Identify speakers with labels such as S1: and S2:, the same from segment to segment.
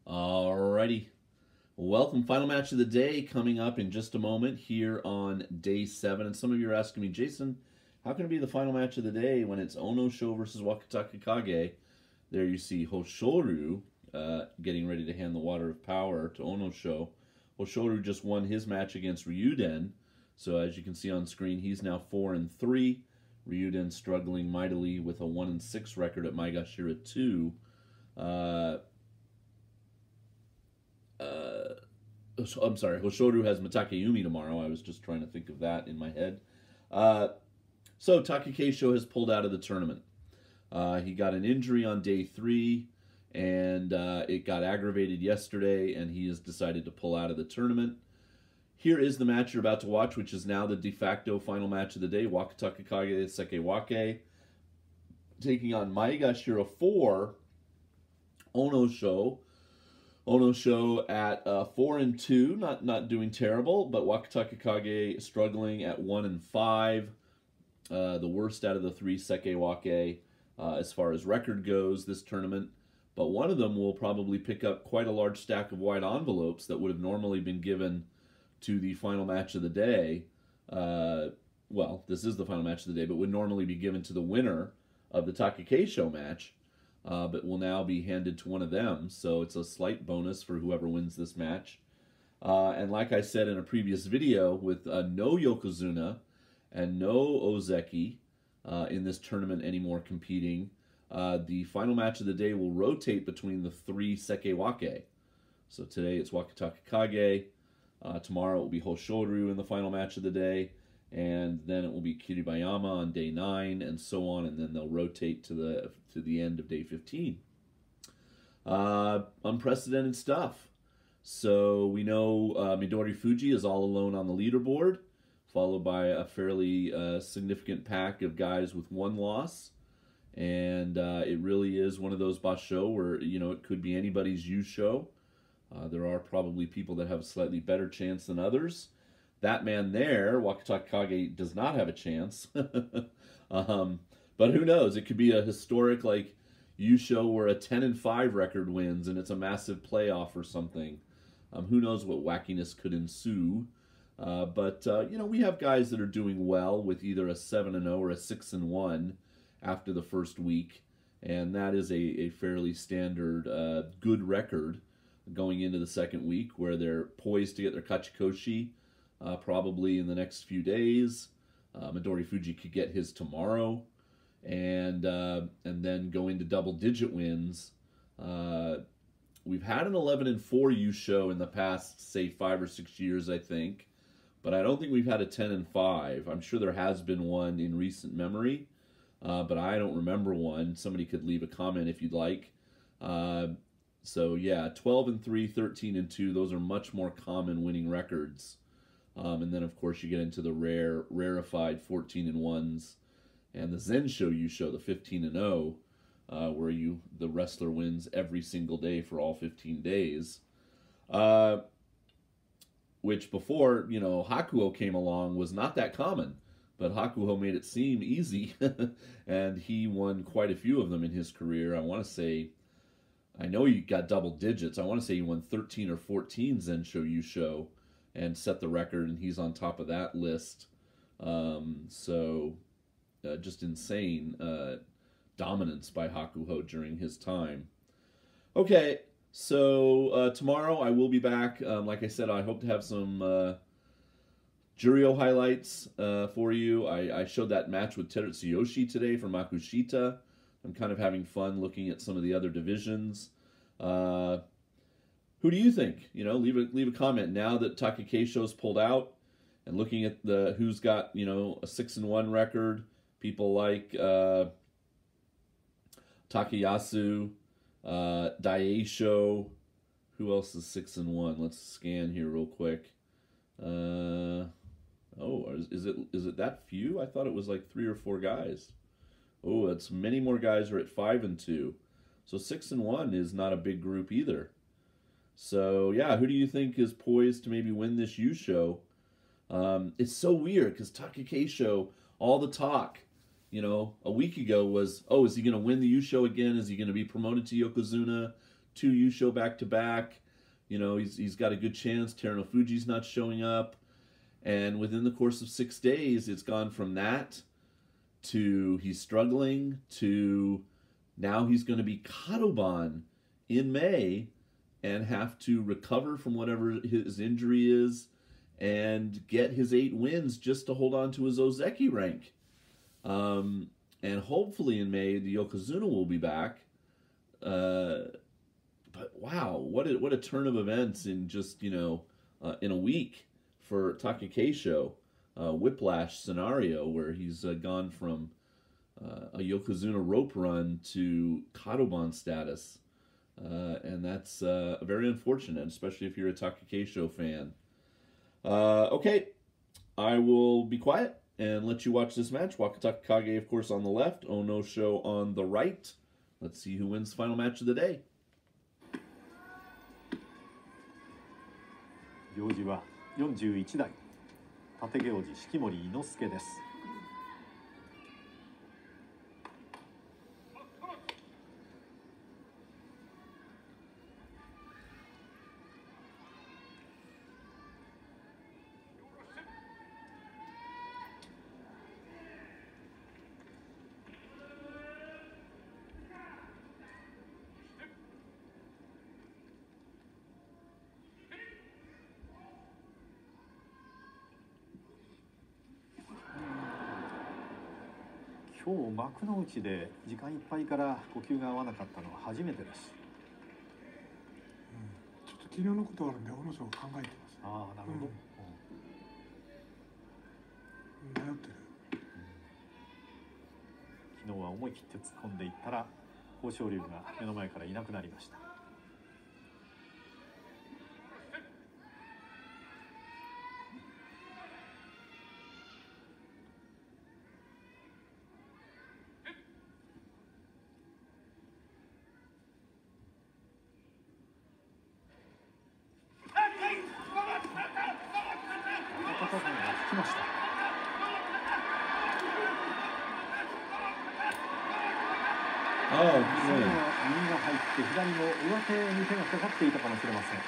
S1: Alrighty. Welcome. Final match of the day coming up in just a moment here on day 7. And some of you are asking me, Jason, how can it be the final match of the day when it's Onosho versus Wakatakakage? There you see Hoshoru getting ready to hand the Water of Power to Onosho. Hoshoru just won his match against Ryuden. So as you can see on screen, he's now 4-3. Ryuden struggling mightily with a 1-6 record at Maegashira 2. I'm sorry, Hoshoru has Mitakeumi tomorrow. I was just trying to think of that in my head. So Takakeisho has pulled out of the tournament. He got an injury on day 3, and it got aggravated yesterday, and he has decided to pull out of the tournament. Here is the match you're about to watch, which is now the de facto final match of the day. Wakatakakage Sekiwake taking on Maegashira 4, Onosho. Onosho at 4-2, not doing terrible, but Wakatakakage struggling at 1-5, the worst out of the 3 Sekiwake as far as record goes this tournament. But one of them will probably pick up quite a large stack of white envelopes that would have normally been given to the final match of the day. Well, this is the final match of the day, but would normally be given to the winner of the Takakeisho match. But will now be handed to one of them, so it's a slight bonus for whoever wins this match. And like I said in a previous video, with no Yokozuna and no Ozeki in this tournament anymore competing, the final match of the day will rotate between the 3 Sekiwake. So today it's Wakatakakage, tomorrow it will be Hoshoru in the final match of the day, and then it will be Kiribayama on day 9, and so on, and then they'll rotate to the end of day 15. Unprecedented stuff. So we know Midori Fuji is all alone on the leaderboard, followed by a fairly significant pack of guys with 1 loss. And it really is one of those basho where, you know, it could be anybody's Yusho. There are probably people that have a slightly better chance than others. That man there, Wakatakakage, does not have a chance. But who knows? It could be a historic, like, Yusho where a 10-5 record wins and it's a massive playoff or something. Who knows what wackiness could ensue. But you know, we have guys that are doing well with either a 7-0 or a 6-1 after the first week. And that is a fairly standard good record going into the second week, where they're poised to get their Kachikoshi probably in the next few days. Midori Fuji could get his tomorrow, and then go into double-digit wins. We've had an 11-4 Yusho in the past, say, 5 or 6 years, I think, but I don't think we've had a 10-5. I'm sure there has been one in recent memory, but I don't remember one. Somebody could leave a comment if you'd like. So yeah, 12-3, 13-2. Those are much more common winning records. And then, of course, you get into the rarefied 14-1s, and the Zensho Yusho, the 15-0, where the wrestler wins every single day for all 15 days. Which before, you know, Hakuho came along was not that common, but Hakuho made it seem easy, and he won quite a few of them in his career. I know he got double digits. I want to say he won 13 or 14 Zensho Yusho and set the record, and he's on top of that list. Just insane dominance by Hakuho during his time. Okay, so tomorrow I will be back. Like I said, I hope to have some Juryo highlights for you. I showed that match with Terutsuyoshi today for Makushita. I'm kind of having fun looking at some of the other divisions. Who do you think? You know, leave a comment now that Takakeisho's pulled out, and looking at who's got, you know, a 6-1 record. People like Takayasu, Daisho. Who else is 6-1? Let's scan here real quick. Oh, is it that few? I thought it was like 3 or 4 guys. Oh, it's many more guys are at 5-2. So 6-1 is not a big group either. So yeah, who do you think is poised to maybe win this Yusho? It's so weird because Takakeisho, all the talk a week ago was, oh, is he going to win the Yusho again? Is he going to be promoted to Yokozuna? 2 Yusho back to back. He's got a good chance. Terunofuji's not showing up. And within the course of 6 days, it's gone from that to he's struggling to now he's going to be Kadoban in May and have to recover from whatever his injury is and get his 8 wins just to hold on to his Ozeki rank. And hopefully in May, the Yokozuna will be back. But wow, what a turn of events in just, in a week for Takakeisho. Whiplash scenario where he's gone from a Yokozuna rope run to Kadoban status. And that's very unfortunate, especially if you're a Takakeisho fan. Okay, I will be quiet and let you watch this match. Wakatakakage, of course, on the left, Onosho on the right. Let's see who wins the final match of the day.
S2: 行司は41代立行司式守伊之助です。今日幕の内で時間いっぱいから呼吸が合わなかったのは初めてです。
S3: ちょっと昨日のことあるんで、小野さん考えてます。
S2: ああ、なるほど。
S3: 迷ってる。
S2: 昨日は思い切って突っ込んでいったら豊昇龍が目の前からいなくなりました。
S1: Oh,
S2: 右が入って左の上手に手がかかっていたかもしれません。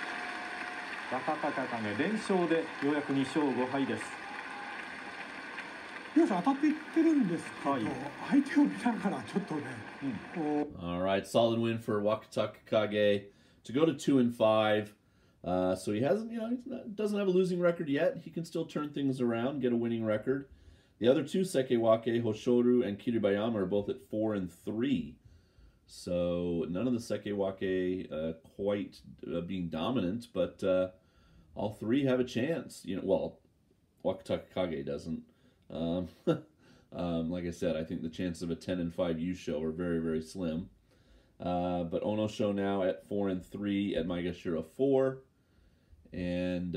S2: 若隆景連勝でようやく2勝5敗です。
S3: 両者当たっていってるんですけど、相手を見ながらちょっとね、
S1: All right, solid win for Wakatakakage to go to 2-5. So he hasn't, doesn't have a losing record yet. He can still turn things around, get a winning record. The other two, Sekiwake, Hoshoru, and Kiribayama, are both at 4-3. So none of the Sekiwake quite being dominant, but all three have a chance. Well, Wakatakakage doesn't. Like I said, I think the chances of a 10-5 Yusho are very, very slim. But Onosho now at 4-3, at Maegashira 4. And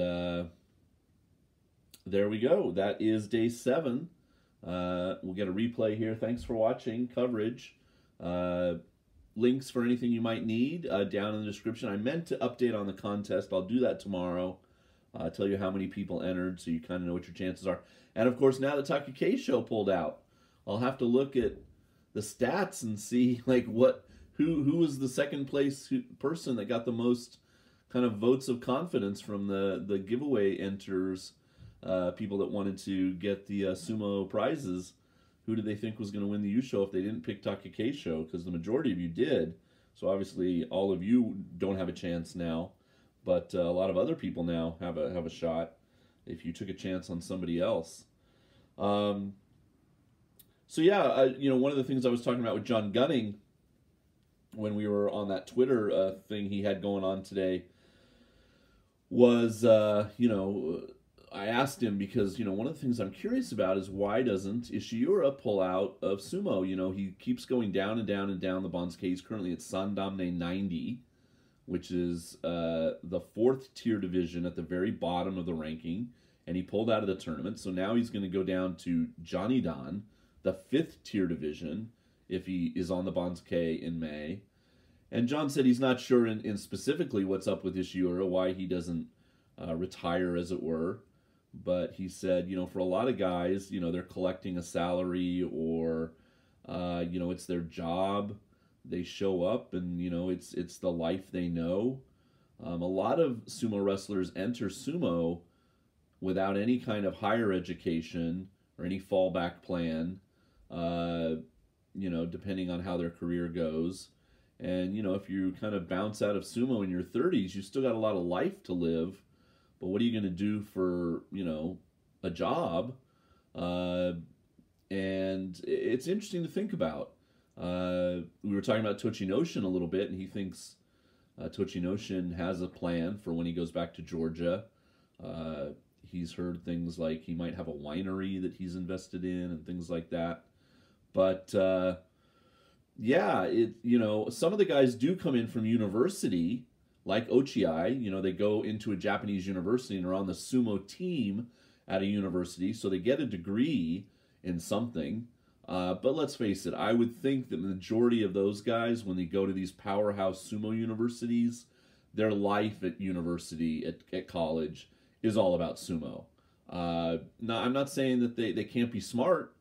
S1: there we go. That is day 7. We'll get a replay here. Thanks for watching coverage. Links for anything you might need down in the description. I meant to update on the contest. I'll do that tomorrow. Tell you how many people entered so you kind of know what your chances are. And of course, now the Takakeisho pulled out, I'll have to look at the stats and see like who was the second place person that got the most kind of votes of confidence from the giveaway enters, people that wanted to get the Sumo prizes. Who did they think was going to win the Yusho if they didn't pick Takakeisho? Because the majority of you did. So obviously all of you don't have a chance now, but a lot of other people now have a shot if you took a chance on somebody else. So yeah, one of the things I was talking about with John Gunning when we were on that Twitter thing he had going on today was, I asked him because, one of the things I'm curious about is why doesn't Ishiura pull out of Sumo? He keeps going down and down and down the Banzuke. He's currently at Sandamne 90, which is the 4th tier division at the very bottom of the ranking, and he pulled out of the tournament. So now he's going to go down to Janidan, the 5th tier division, if he is on the Banzuke in May. And John said he's not sure in specifically what's up with Ishiura, why he doesn't retire, as it were. but he said, for a lot of guys, they're collecting a salary, or it's their job. They show up, and it's the life they know. A lot of sumo wrestlers enter sumo without any kind of higher education or any fallback plan, depending on how their career goes. And, if you kind of bounce out of sumo in your 30s, you still got a lot of life to live. But what are you going to do for, a job? And it's interesting to think about. We were talking about Tochinoshin a little bit, and he thinks Tochinoshin has a plan for when he goes back to Georgia. He's heard things like he might have a winery that he's invested in and things like that. But some of the guys do come in from university, like Ochiai. They go into a Japanese university and are on the sumo team at a university, so they get a degree in something. But let's face it, I would think that the majority of those guys, when they go to these powerhouse sumo universities, their life at university, at college, is all about sumo. Now, I'm not saying that they can't be smart.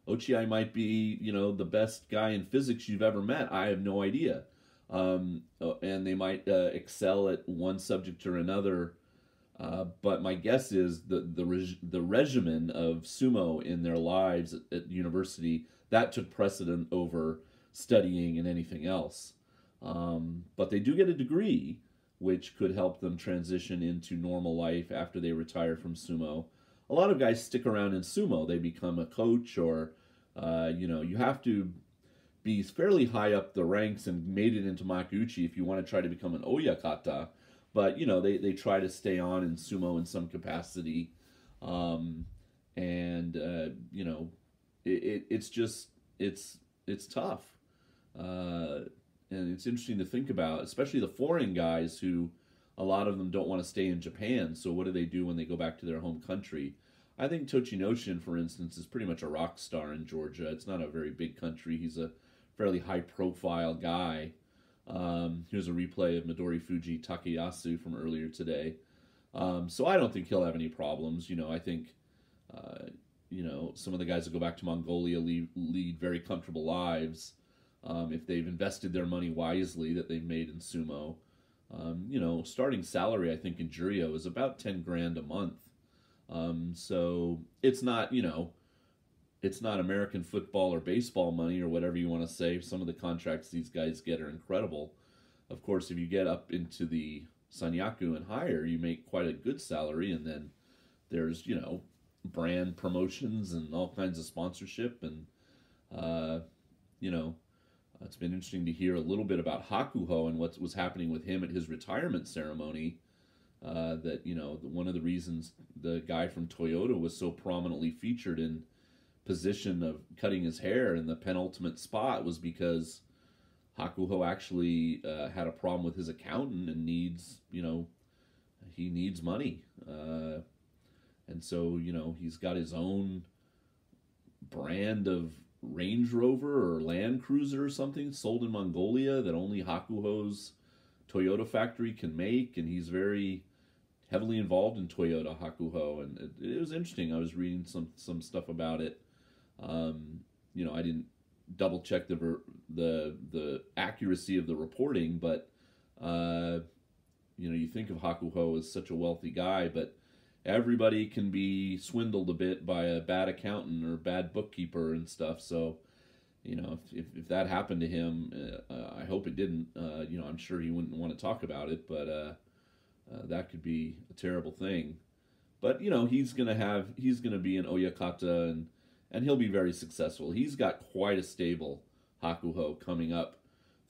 S1: Ochiai might be, the best guy in physics you've ever met. I have no idea. And they might excel at one subject or another. But my guess is the regimen of sumo in their lives at university, that took precedent over studying and anything else. But they do get a degree, which could help them transition into normal life after they retire from sumo. A lot of guys stick around in sumo. They become a coach, or, you have to be fairly high up the ranks and made it into Makuuchi if you want to try to become an oyakata. But, they try to stay on in sumo in some capacity. It's tough. And it's interesting to think about, especially the foreign guys who, a lot of them don't want to stay in Japan. So what do they do when they go back to their home country? I think Tochinoshin, for instance, is pretty much a rock star in Georgia. It's not a very big country. He's a fairly high-profile guy. Here's a replay of Midori Fuji Takayasu from earlier today. So I don't think he'll have any problems. I think, some of the guys that go back to Mongolia lead very comfortable lives. If they've invested their money wisely that they've made in sumo. Starting salary, I think, in Juryo is about 10 grand a month. So it's not, it's not American football or baseball money or whatever you want to say. Some of the contracts these guys get are incredible. Of course, if you get up into the Sanyaku and higher, you make quite a good salary, and then there's, brand promotions and all kinds of sponsorship, and, it's been interesting to hear a little bit about Hakuho and what was happening with him at his retirement ceremony. That, one of the reasons the guy from Toyota was so prominently featured in position of cutting his hair in the penultimate spot was because Hakuho actually had a problem with his accountant and needs, he needs money. And so, he's got his own brand of Range Rover or Land Cruiser or something sold in Mongolia that only Hakuho's Toyota factory can make, and he's very heavily involved in Toyota, Hakuho, and it was interesting. I was reading some stuff about it. I didn't double check the accuracy of the reporting, but you think of Hakuho as such a wealthy guy, but everybody can be swindled a bit by a bad accountant or bad bookkeeper and stuff. So, if that happened to him, I hope it didn't. I'm sure he wouldn't want to talk about it, but that could be a terrible thing. But he's gonna be an oyakata, and he'll be very successful. He's got quite a stable, Hakuho, coming up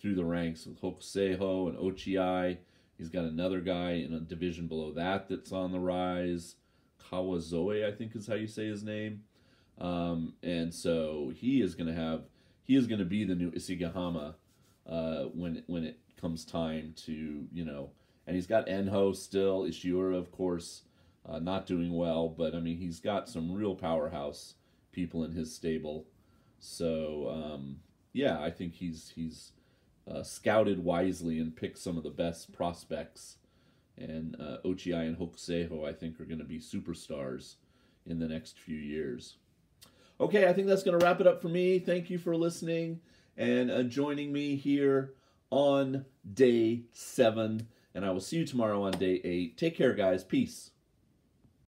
S1: through the ranks with Hokuseiho and Ochiai. He's got another guy in a division below that's on the rise. Kawazoe, I think is how you say his name. And so he is going to be the new Isegahama when it comes time to, and he's got Enho still, Ishiura, of course, not doing well, but I mean, he's got some real powerhouse people in his stable. So, I think he's scouted wisely and picked some of the best prospects, And Ochiai and Hokuseiho, I think, are going to be superstars in the next few years. Okay, I think that's going to wrap it up for me. Thank you for listening and joining me here on day 7. And I will see you tomorrow on day 8. Take care, guys. Peace.